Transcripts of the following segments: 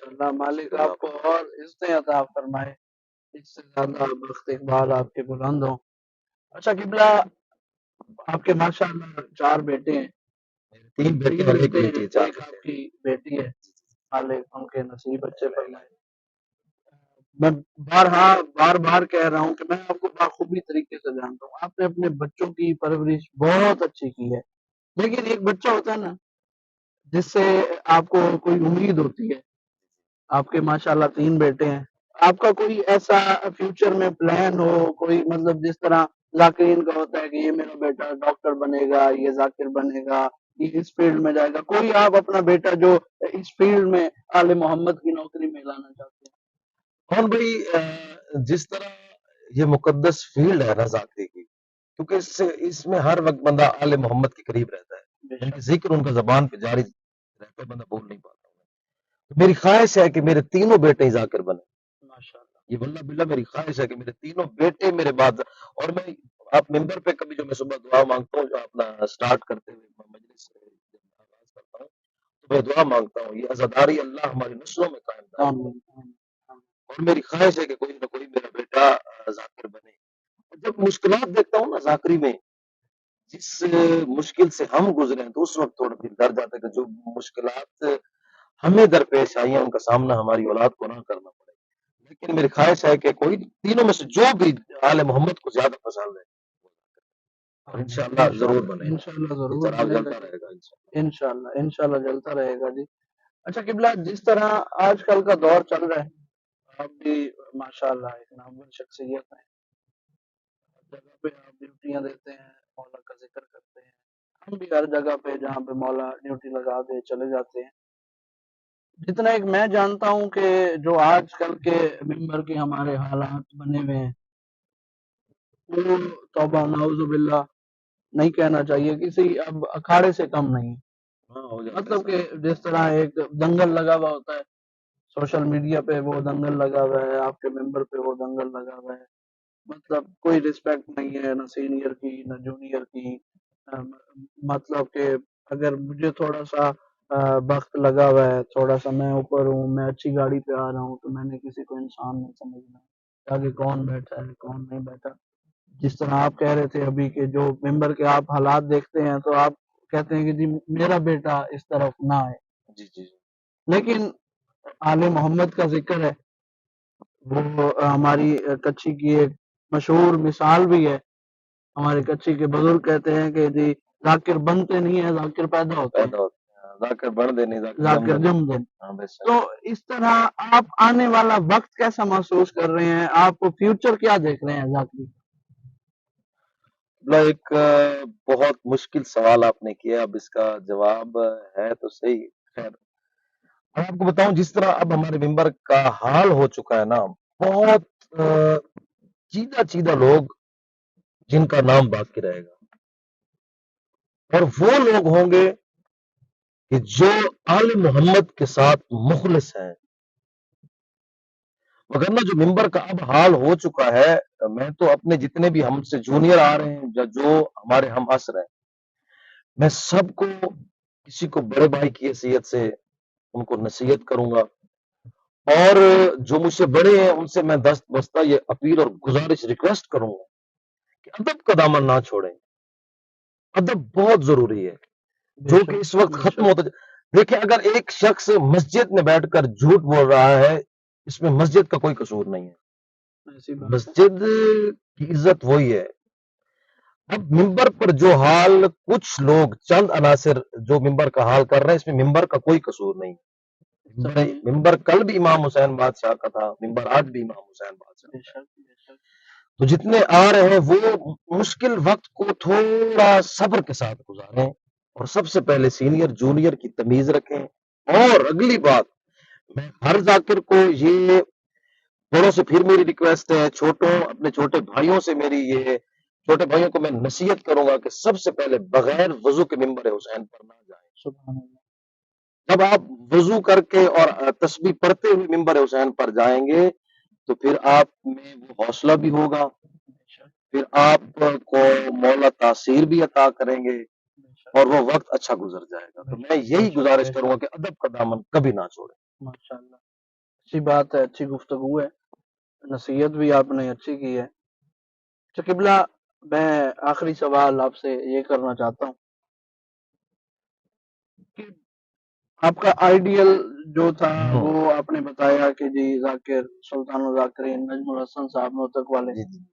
ماشاءاللہ مالک اللہ آپ کو اور عزتیں عطا فرمائے، اس سے زیادہ بخت اقبال آپ کے بلند ہوں۔ اچھا قبلہ، آپ کے ماشاءاللہ 4 بیٹے ہیں، 3 بیٹے اور 1 بیٹی ہے، 4 ایک بیٹے آپ کی بیٹی ہے، مالک ان کے نصیب اچھے فرمائے۔ میں بار بار کہہ رہا ہوں کہ میں آپ کو بخوبی طریقے سے جانتا ہوں، آپ نے اپنے بچوں کی پرورش بہت اچھی کی ہے، لیکن ایک بچہ ہوتا ہے نا جس سے آپ کو کوئی امید ہوتی ہے۔ آپ کے ماشاءاللہ 3 بیٹے ہیں، آپ کا کوئی ایسا فیوچر میں پلان ہو، کوئی مطلب جس طرح ذاکرین کا ہوتا ہے کہ یہ میرا بیٹا ڈاکٹر بنے گا، یہ ذاکر بنے گا، یہ اس فیلڈ میں جائے گا، کوئی آپ اپنا بیٹا جو اس فیلڈ میں آل محمد کی نوکری میں لانا چاہتے ہیں؟ کون بھائی، جس طرح یہ مقدس فیلڈ ہے نا ذاکری کی، کیونکہ اس میں ہر وقت بندہ آل محمد کے قریب رہتا ہے، یعنی کہ ذکر ان کا زبان پہ جاری رہتا ہے، بندہ بول نہیں پاتا۔ میری خواہش ہے کہ میرے تینوں بیٹے ذاکر بنے، ماشاءاللہ یہ واللہ باللہ میری خواہش ہے کہ میرے تینوں بیٹے میرے بعد، اور میں آپ ممبر پہ کبھی جو میں صبح دعا مانگتا ہوں، جو اپنا سٹارٹ کرتے ہوئے مجلس جب آغاز کرتا ہوں تو میں دعا مانگتا ہوں، یہ عزاداری اللہ ہماری نسلوں میں قائم دائم کرے، آمین آمین آمین۔ اور میری خواہش ہے کہ کوئی نہ کوئی میرا بیٹا ذاکر بنے۔ اور جب مشکلات دیکھتا ہوں نا ذاکری میں، جس مشکل سے ہم گزرے ہیں، تو اس وقت تھوڑا دل درد جاتا ہے کہ جو مشکلات ہمیں درپیش آئی ہیں ان کا سامنا ہماری اولاد کو نہ کرنا پڑے، لیکن میری خواہش ہے کہ کوئی تینوں میں سے جو بھی آل محمد کو زیادہ پسند ہے اور انشاءاللہ ضرور بنے گا، انشاءاللہ یہ ضرور چراغ بنے جلتا گا، رہے گا انشاءاللہ۔ انشاءاللہ جلتا رہے گا جی۔ اچھا قبلہ، جس طرح آج کل کا دور چل رہا ہے، آپ بھی ماشاءاللہ ایک نامور شخصیت ہیں، جگہ پہ آپ ڈیوٹیاں دیتے ہیں، مولا کا ذکر کرتے ہیں، ہم بھی ہر جگہ پہ جہاں پہ مولا ڈیوٹی لگا دے چلے جاتے ہیں۔ جتنا ایک میں جانتا ہوں کہ جو آج کل کے ممبر کے ہمارے حالات بنے ہوئے ہیں، وہ توبہ نعوذ باللہ نہیں کہنا چاہیے، کسی اب اکھاڑے سے کم نہیں، مطلب کہ جس طرح ایک دنگل لگا ہوا ہوتا ہے، سوشل میڈیا پہ وہ دنگل لگا ہوا ہے، آپ کے ممبر پہ وہ دنگل لگا ہوا ہے، مطلب کوئی رسپیکٹ نہیں ہے، نہ سینئر کی نہ جونیئر کی۔ مطلب کہ اگر مجھے تھوڑا سا وقت لگا ہوا ہے، تھوڑا سا میں اوپر ہوں، میں اچھی گاڑی پہ آ رہا ہوں، تو میں نے کسی کو انسان نہیں سمجھنا، آگے کون بیٹھا ہے کون نہیں بیٹھا۔ جس طرح آپ کہہ رہے تھے ابھی کہ جو ممبر کے آپ حالات دیکھتے ہیں تو آپ کہتے ہیں کہ جی میرا بیٹا اس طرف نہ آئے، جی جی لیکن آل محمد کا ذکر ہے، وہ ہماری کچھی کی ایک مشہور مثال بھی ہے۔ ہمارے کچھی کے بزرگ کہتے ہیں کہ جی ذاکر بنتے نہیں ہیں، ذاکر پیدا ہوتے ہیں، پیدا ہوتے ہیں، ذاکر بڑھ دے نہیں ذاکر جم دن۔ ہاں بے شک۔ تو اس طرح آپ آنے والا وقت کیسا محسوس کر رہے ہیں، آپ فیوچر کیا دیکھ رہے ہیں ذاکری؟ ایک بہت مشکل سوال آپ نے کیا، اب اس کا جواب ہے تو صحیح، خیر میں آپ کو بتاؤں، جس طرح اب ہمارے ممبر کا حال ہو چکا ہے نا، بہت چیدہ چیدہ لوگ جن کا نام باقی رہے گا، اور وہ لوگ ہوں گے کہ جو آل محمد کے ساتھ مخلص ہیں، مگر نہ جو ممبر کا اب حال ہو چکا ہے، میں تو اپنے جتنے بھی ہم سے جونیئر آ رہے ہیں یا جو ہمارے ہم عصر ہیں، میں سب کو، کسی کو بڑے بھائی کی حیثیت سے ان کو نصیحت کروں گا، اور جو مجھ سے بڑے ہیں ان سے میں دست بستہ یہ اپیل اور گزارش ریکویسٹ کروں گا کہ ادب کا دامن نہ چھوڑیں، ادب بہت ضروری ہے، جو کہ اس وقت ختم ہوتا دیکھیں، اگر ایک شخص مسجد میں بیٹھ کر جھوٹ بول رہا ہے، اس میں مسجد کا کوئی قصور نہیں ہے، مسجد کی عزت وہی ہے۔ اب ممبر پر جو حال کچھ لوگ چند عناصر جو ممبر کا حال کر رہے ہیں، اس میں ممبر کا کوئی قصور نہیں ہے۔ ممبر کل بھی امام حسین بادشاہ کا تھا، ممبر آج بھی امام حسین بادشاہ کا۔ تو جتنے آ رہے ہیں وہ مشکل وقت کو تھوڑا صبر کے ساتھ گزاریں، اور سب سے پہلے سینئر جونیئر کی تمیز رکھیں۔ اور اگلی بات، میں ہر ذاکر کو یہ، بڑوں سے پھر میری ریکویسٹ ہے، چھوٹوں اپنے چھوٹے بھائیوں سے میری یہ، چھوٹے بھائیوں کو میں نصیحت کروں گا کہ سب سے پہلے بغیر وضو کے ممبر حسین پر نہ جائیں۔ سبحان اللہ۔ جب آپ وضو کر کے اور تسبیح پڑھتے ہوئے ممبر حسین پر جائیں گے تو پھر آپ میں وہ حوصلہ بھی ہوگا، پھر آپ کو مولا تاثیر بھی عطا کریں گے، اور وہ وقت اچھا گزر جائے گا۔ تو میں یہی گزارش کروں گا کہ ادب کا دامن کبھی نہ چھوڑیں۔ ماشاءاللہ अच्छी बात है, अच्छी गुफ्तगू है, नसीहत भी आपने अच्छी की है। अच्छा किबला, मैं आखिरी सवाल आपसे ये करना चाहता हूँ कि आपका आइडियल जो था वो आपने बताया कि जी जाकिर सुल्तान जाकिरीन नजमुल हसन साहब नोतक वाले, जी जी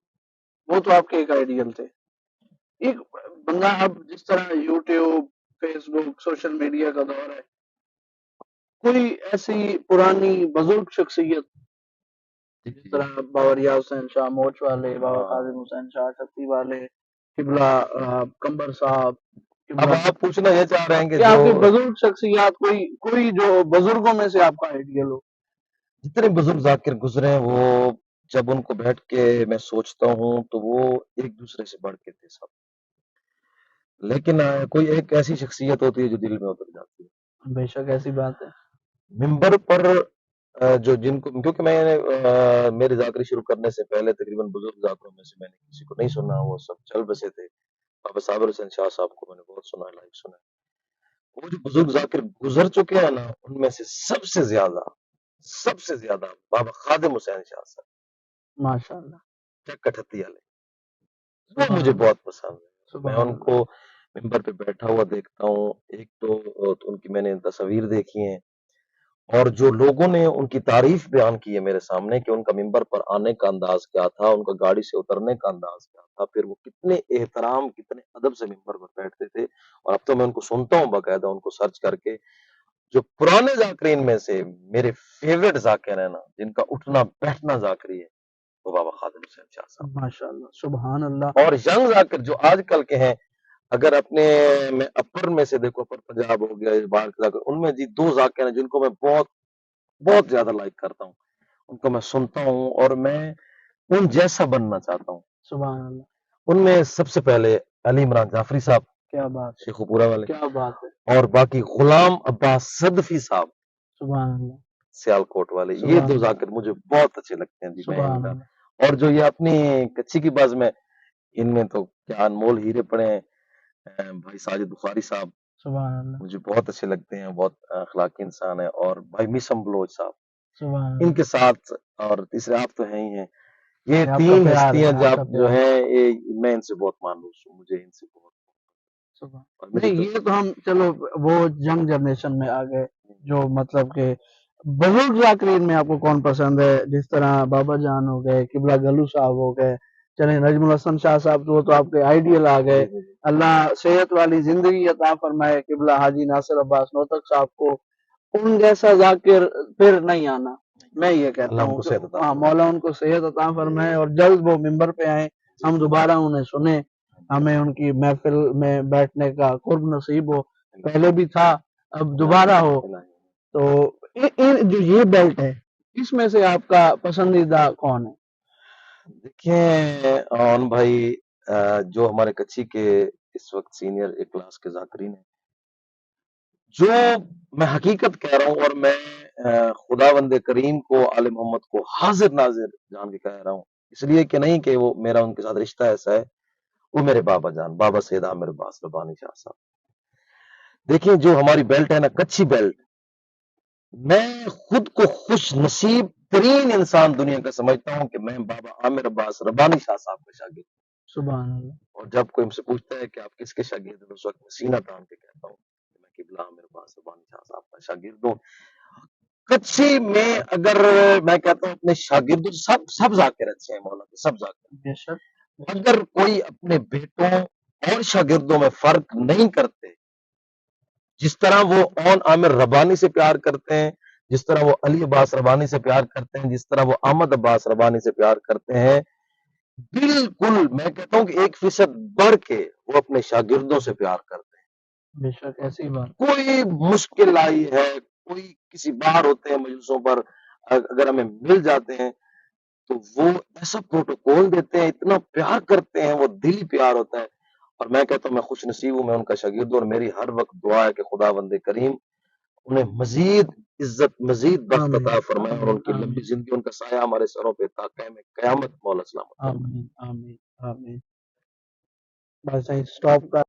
वो तो आपके एक आइडियल थे। एक बंदा, अब जिस तरह यूट्यूब, फेसबुक, सोशल मीडिया का दौर है, कोई ऐसी पुरानी बुजुर्ग शख्सियत जी जिस जी जी। तरह बावरिया हुसैन शाह मोच वाले, बाबा हाँ, काजिम हुसैन शाह छत्ती वाले, किबला कंबर साहब, अब किबला, आप पूछना ये चाह रहे हैं कि कि जो आपकी बुजुर्ग शख्सियात, कोई कोई जो बुजुर्गों में से आपका आइडियल हो। जितने बुजुर्ग जाकिर गुजरे हैं, वो जब उनको बैठ के मैं सोचता हूँ तो वो एक दूसरे से बढ़ के थे सब। लेकिन कोई एक ऐसी शख्सियत होती है जो दिल में उतर जाती है। बेशक ऐसी बात है। मिंबर पर जो जिनको, क्योंकि मैंने मेरे जाकरी शुरू करने से पहले तकरीबन बुजुर्ग जाकरों में से मैंने किसी को नहीं सुना, वो सब चल बसे थे। बाबा साबिर हुसैन शाह साहब को मैंने बहुत सुना है, लाइव सुना है। वो जो बुजुर्ग जाकिर गुजर चुके हैं ना, उनमें से सबसे ज्यादा बाबा खादिम हुसैन शाह साहब माशाल्लाह, कठत्ती वाले, वो सुभान मुझे अल्लाह, बहुत पसंद है। मैं सुभान अल्लाह। उनको मिंबर पे बैठा हुआ देखता हूँ। एक तो उनकी मैंने तस्वीर देखी है, और जो लोगों ने उनकी तारीफ बयान की है मेरे सामने कि उनका मिंबर पर आने का अंदाज क्या था, उनका गाड़ी से उतरने का अंदाज क्या था, फिर वो कितने एहतराम, कितने अदब से मिंबर पर बैठते थे। और अब तो मैं उनको सुनता हूँ बाकायदा, उनको सर्च करके। जो पुराने जाकरीन में से मेरे फेवरेट जाकिर है ना, जिनका उठना बैठना जाकरी है, वो बाबा खादिम हुसैन शाह साहब। माशाल्लाह, सुभान अल्लाह। और यंग जाकिर जो आजकल के हैं, अगर अपने में अपर में से देखो, अपर पंजाब हो गया, बाहर के जाकिर, उनमें जी दो जाकिर हैं जिनको मैं बहुत बहुत ज्यादा लाइक करता हूँ। उनको मैं सुनता हूँ और मैं उन जैसा बनना चाहता हूँ। सुभान अल्लाह, उनमें सबसे पहले अली इमरान जाफरी साहब, क्या बात है, शेखुपुरा वाले, क्या बात है। और बाकी गुलाम अब्बास सदफी साहब, सुभान अल्लाह, सियालकोट वाले, ये सुभान दो अल्लाह, जाकिर मुझे बहुत अच्छे लगते हैं जी। मैं सुभान इनका, अल्लाह, और जो ये अपनी कच्ची की बाज में, इनमें तो क्या अनमोल हीरे पड़े हैं। भाई साजिद बुखारी साहब सुभान अल्लाह, मुझे बहुत अच्छे लगते हैं, बहुत अखलाकी इंसान है। और भाई मिसम बलोच साहब, सुभान अल्लाह। इनके साथ, और तीसरे आप तो हैं ही हैं। ये ये आपका तीन प्यार है, हस्तियां जो आपका आप जो प्यार। हैं, ये मैं इनसे बहुत मायूस हूँ, मुझे इनसे बहुत, सुभान, और मुझे नहीं तो ये तो हम चलो वो यंग जनरेशन में आ गए, जो मतलब के बुजुर्ग जाकरीन में आपको कौन पसंद है? जिस तरह बाबा जान हो गए, किबला गलू साहब हो गए, चले नजमुल हसन शाह साहब, तो वो तो आपके आइडियल आ गए। जी जी जी, अल्लाह सेहत वाली जिंदगी अता फरमाए किबला हाजी नासिर अब्बास नोतक साहब को। उन जैसा जाकिर फिर नहीं आना, मैं ये कहता अल्लाह हूँ उनको कि सेहत अता हाँ, फरमाए। मौला उनको सेहत अता फरमाए और जल्द वो मिंबर पे आए, जी हम जी दोबारा उन्हें सुने, हमें उनकी महफिल में बैठने का कुर्ब नसीब हो। पहले भी था, अब दोबारा हो। तो जो ये बेल्ट है, इसमें से आपका पसंदीदा कौन है? देखिए अन भाई, जो हमारे कच्ची के इस वक्त सीनियर एक क्लास के जाकरीन है, जो मैं हकीकत कह रहा हूँ, और मैं खुदावंद करीम को, आले मोहम्मद को हाजिर नाजिर जान के कह रहा हूँ, इसलिए कि नहीं कि वो मेरा उनके साथ रिश्ता ऐसा है, वो मेरे बाबा जान, बाबा सैयद आमिर अब्बास रब्बानी शाह साहब। देखिए जो हमारी बेल्ट है ना, कच्ची बेल्ट, मैं खुद को खुश नसीब तरीन इंसान दुनिया का समझता हूँ कि मैं बाबा आमिर अब्बास रब्बानी शाह साहब का शागिर्द। सुभान अल्लाह, और जब कोई हमसे पूछता है कि आप किसके शागिर्द हैं, उस वक्त मैं सीना तान के कहता हूँ कि मैं किबला आमिर अब्बास रब्बानी शाह साहब का शागिर्द हूँ। कच्ची में अगर मैं कहता हूँ अपने शागिर्दों, सब सब जाकिर अच्छे हैं मौला के, सब जाकिर। बेशक, अगर कोई अपने बेटों और शागिर्दों में फर्क नहीं करते, जिस तरह वो ओन आमिर रब्बानी से प्यार करते हैं, जिस तरह वो अली अब्बास रब्बानी से प्यार करते हैं, जिस तरह वो अहमद अब्बास रब्बानी से प्यार करते हैं, बिल्कुल मैं कहता हूं कि 1% बढ़ के वो अपने शागिर्दों से प्यार करते हैं। बेशक ऐसी बात। कोई मुश्किल आई है, कोई किसी बार होते हैं मजलिसों पर, अगर हमें मिल जाते हैं तो वो ऐसा प्रोटोकॉल देते हैं, इतना प्यार करते हैं, वो दिली प्यार होता है। और मैं कहता हूं मैं खुश नसीब हूं, मैं उनका शागिर्द हूं, और मेरी हर वक्त दुआ है कि खुदावंद करीम उन्हें मजीद इज्जत, मजीद बख्त आमीन, अता फरमाए, और आमीन, उनकी लंबी आमीन, जिंदगी, उनका साया हमारे सरों पे ता क़याम क़यामत मौला सलामत फरमाए। आमीन, आमीन, आमीन। बस स्टॉप कर